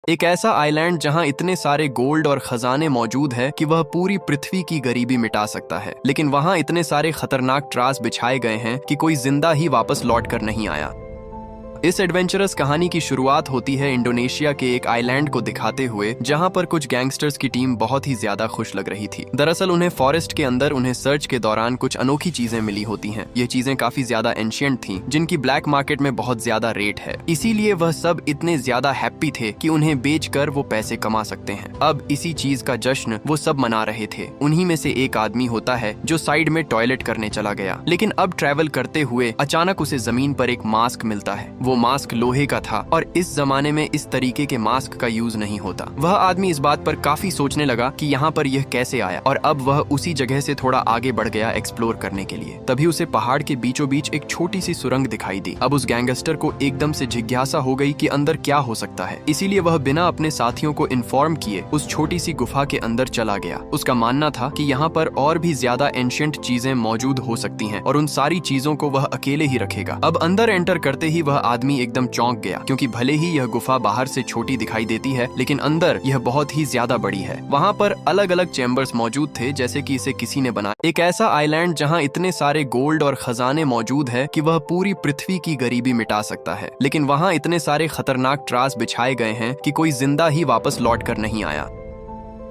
एक ऐसा आइलैंड जहां इतने सारे गोल्ड और खजाने मौजूद है कि वह पूरी पृथ्वी की गरीबी मिटा सकता है, लेकिन वहां इतने सारे खतरनाक ट्रास बिछाए गए हैं कि कोई जिंदा ही वापस लौट कर नहीं आया। इस एडवेंचरस कहानी की शुरुआत होती है इंडोनेशिया के एक आइलैंड को दिखाते हुए, जहां पर कुछ गैंगस्टर्स की टीम बहुत ही ज्यादा खुश लग रही थी। दरअसल उन्हें फॉरेस्ट के अंदर उन्हें सर्च के दौरान कुछ अनोखी चीजें मिली होती हैं। ये चीजें काफी ज्यादा एंशिएंट थीं, जिनकी ब्लैक मार्केट में बहुत ज्यादा रेट है। इसीलिए वह सब इतने ज्यादा हैप्पी थे कि उन्हें बेचकर वो पैसे कमा सकते हैं। अब इसी चीज का जश्न वो सब मना रहे थे। उन्हीं में से एक आदमी होता है जो साइड में टॉयलेट करने चला गया, लेकिन अब ट्रैवल करते हुए अचानक उसे जमीन पर एक मास्क मिलता है। वो मास्क लोहे का था और इस जमाने में इस तरीके के मास्क का यूज नहीं होता। वह आदमी इस बात पर काफी सोचने लगा कि यहाँ पर यह कैसे आया, और अब वह उसी जगह से थोड़ा आगे बढ़ गया एक्सप्लोर करने के लिए। तभी उसे पहाड़ के बीचों बीच एक छोटी सी सुरंग दिखाई दी। अब उस गैंगस्टर को एकदम से जिज्ञासा हो गई कि अंदर क्या हो सकता है। इसीलिए वह बिना अपने साथियों को इन्फॉर्म किए उस छोटी सी गुफा के अंदर चला गया। उसका मानना था कि यहाँ पर और भी ज्यादा एंशिएंट चीजें मौजूद हो सकती हैं और उन सारी चीजों को वह अकेले ही रखेगा। अब अंदर एंटर करते ही वह आदमी एकदम चौंक गया, क्योंकि भले ही यह गुफा बाहर से छोटी दिखाई देती है, लेकिन अंदर यह बहुत ही ज्यादा बड़ी है। वहाँ पर अलग अलग चैम्बर्स मौजूद थे, जैसे कि इसे किसी ने बनाया। एक ऐसा आइलैंड जहाँ इतने सारे गोल्ड और खजाने मौजूद है कि वह पूरी पृथ्वी की गरीबी मिटा सकता है, लेकिन वहाँ इतने सारे खतरनाक ट्रास बिछाए गए हैं कि कोई जिंदा ही वापस लौट कर नहीं आया।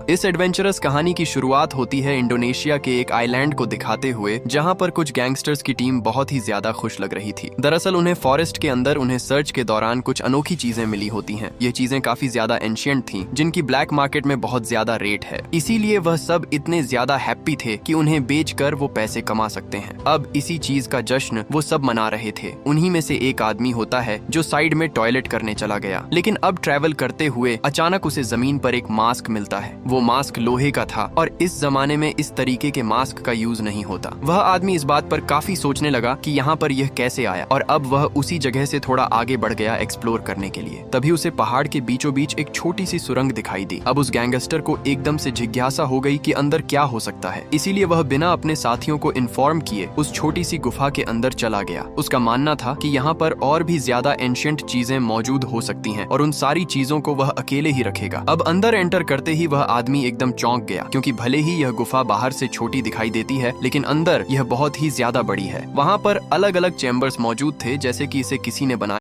इस एडवेंचरस कहानी की शुरुआत होती है इंडोनेशिया के एक आइलैंड को दिखाते हुए, जहां पर कुछ गैंगस्टर्स की टीम बहुत ही ज्यादा खुश लग रही थी। दरअसल उन्हें फॉरेस्ट के अंदर उन्हें सर्च के दौरान कुछ अनोखी चीजें मिली होती हैं। ये चीजें काफी ज्यादा एंशिएंट थीं, जिनकी ब्लैक मार्केट में बहुत ज्यादा रेट है। इसीलिए वह सब इतने ज्यादा हैप्पी थे कि उन्हें बेचकर वो पैसे कमा सकते हैं। अब इसी चीज का जश्न वो सब मना रहे थे। उन्हीं में से एक आदमी होता है जो साइड में टॉयलेट करने चला गया, लेकिन अब ट्रैवल करते हुए अचानक उसे जमीन पर एक मास्क मिलता है। वो मास्क लोहे का था और इस जमाने में इस तरीके के मास्क का यूज नहीं होता। वह आदमी इस बात पर काफी सोचने लगा कि यहाँ पर यह कैसे आया, और अब वह उसी जगह से थोड़ा आगे बढ़ गया एक्सप्लोर करने के लिए। तभी उसे पहाड़ के बीचों बीच एक छोटी सी सुरंग दिखाई दी। अब उस गैंगस्टर को एकदम से जिज्ञासा हो गई कि अंदर क्या हो सकता है। इसीलिए वह बिना अपने साथियों को इन्फॉर्म किए उस छोटी सी गुफा के अंदर चला गया। उसका मानना था कि यहाँ पर और भी ज्यादा एंशिएंट चीजें मौजूद हो सकती हैं और उन सारी चीजों को वह अकेले ही रखेगा। अब अंदर एंटर करते ही वह आदमी एकदम चौंक गया, क्योंकि भले ही यह गुफा बाहर से छोटी दिखाई देती है, लेकिन अंदर यह बहुत ही ज्यादा बड़ी है। वहाँ पर अलग अलग चैम्बर्स मौजूद थे, जैसे कि इसे किसी ने बनाया।